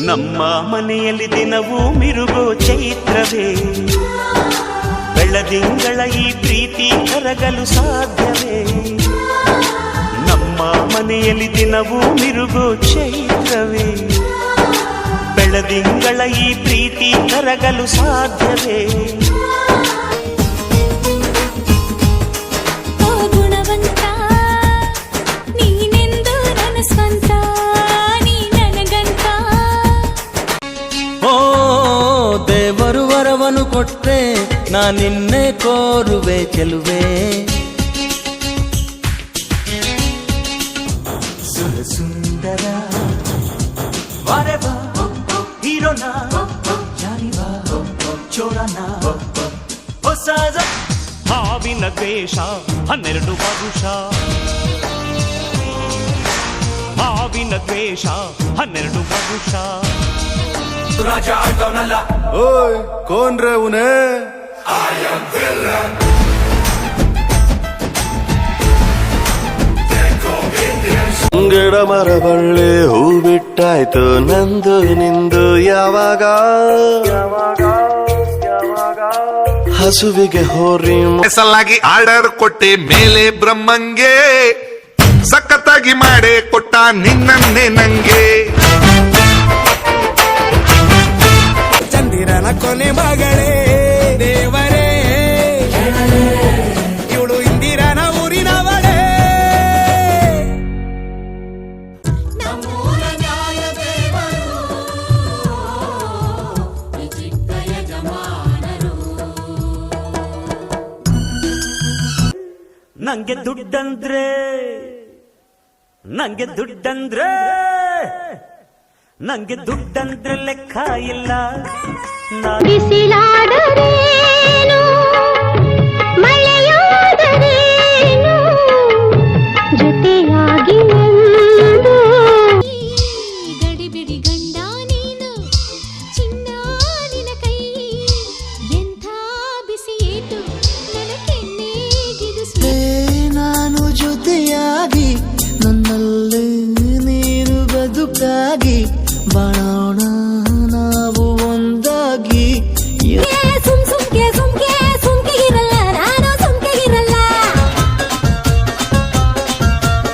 ನಮ್ಮ ಮನೆಯಲ್ಲಿ ದಿನವೂ ಮಿರುಗೋ ಚೈತ್ರವೇ, ಬೆಳದಿಂಗಳ ಈ ಪ್ರೀತಿ ಕರಗಲು ಸಾಧ್ಯವೇ? ನಮ್ಮ ಮನೆಯಲ್ಲಿ ದಿನವೂ ಮಿರುಗೋ ಚೈತ್ರವೇ, ಬೆಳದಿಂಗಳ ಈ ಪ್ರೀತಿ ಕರಗಲು ಸಾಧ್ಯವೇ? ವರವನು ಕೊಟ್ರೆ ನಾನಿನ್ನೆ ಕೋರುವೆ ಚೆಲುವೆ. ಸುಂದರ ವಾರೆವಾ ಹೀರೋನಾ ಜಾನಿವಾ ಚೋರನಾ ಹೊಸ ಹಾವಿನ ದ್ವೇಷ 12 ಪರುಷ, ಹಾವಿನ ದ್ವೇಷ 12 ಪರುಷ. राजा आटवनल्ला ओए कौन रे उन्हें? I am villain. ಗಿಡ ಮರ ಬಳ್ಳಿ ಹೂ ಬಿಟ್ಟಾಯ್ತು ನಂದು ನಿಂದು ಯಾವಾಗ? ಹಸುವಿಗೆ ಹೋರಿ ಸಲಾಗಿ ಆರ್ಡರ್ ಕೊಟ್ಟೆ ಮೇಲೆ ಬ್ರಹ್ಮಂಗೆ, ಸಖತ್ತಾಗಿ ಮಾಡೇ ಕೊಟ್ಟ ನಿನ್ನನ್ನೇ ನಂಗೆ. ಚಂದಿರನ ಕೊನೆ ಮಗಳೇ ದೇವರೇ, ಇವಳು ಇಂದಿರನ ಊರಿನವಳೇ. ನಂಗೆ ದುಡ್ಡಂದ್ರೆ ನಂಗೆ ದುಡ್ಡಂದ್ರೆ ನಂಗೆ ದುಡ್ಡಂದ್ರೆ ಲೆಕ್ಕ ಇಲ್ಲ. ಬಿಸಿಲಾದರೇನು ಮಳೆಯಾದರೇನು ಜೊತೆಯಾಗಿ ಗಡಿಬಿಡಿ ಗಂಡ ನೀನು ಚಿನ್ನ ನಿನ ಕೈ ಎಂಥ ಬಿಸಿಯೇತು ನನ್ನ ಕೆನ್ನೆಗಿದು. ನಾನು ಜೊತೆಯಾಗಿ ನನ್ನಲ್ಲಿ ನೀನು ಬದುಕಾಗಿ ಬಾಳೋಣ ನಾವು ಒಂದಾಗಿ. ಸುಮ್ಕೆ ಇರಲ್ಲ, ನಾನು ಸುಮ್ಕೆ ಇರಲ್ಲ.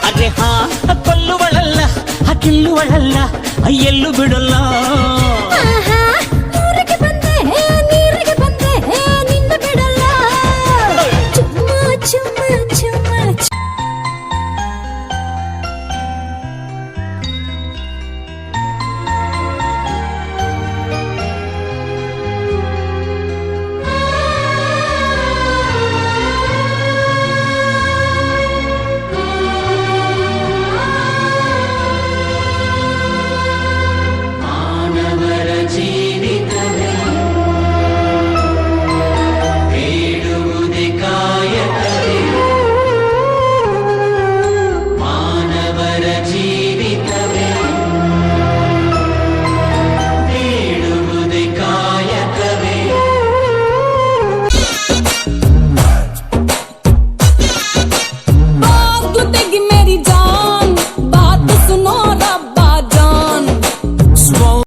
ಅರೆ ಹಾ ಕೊಲ್ಲುವಳಲ್ಲ, ಕಿಲ್ಲುವಳಲ್ಲ, ಎಲ್ಲೂ ಬಿಡಲ್ಲ.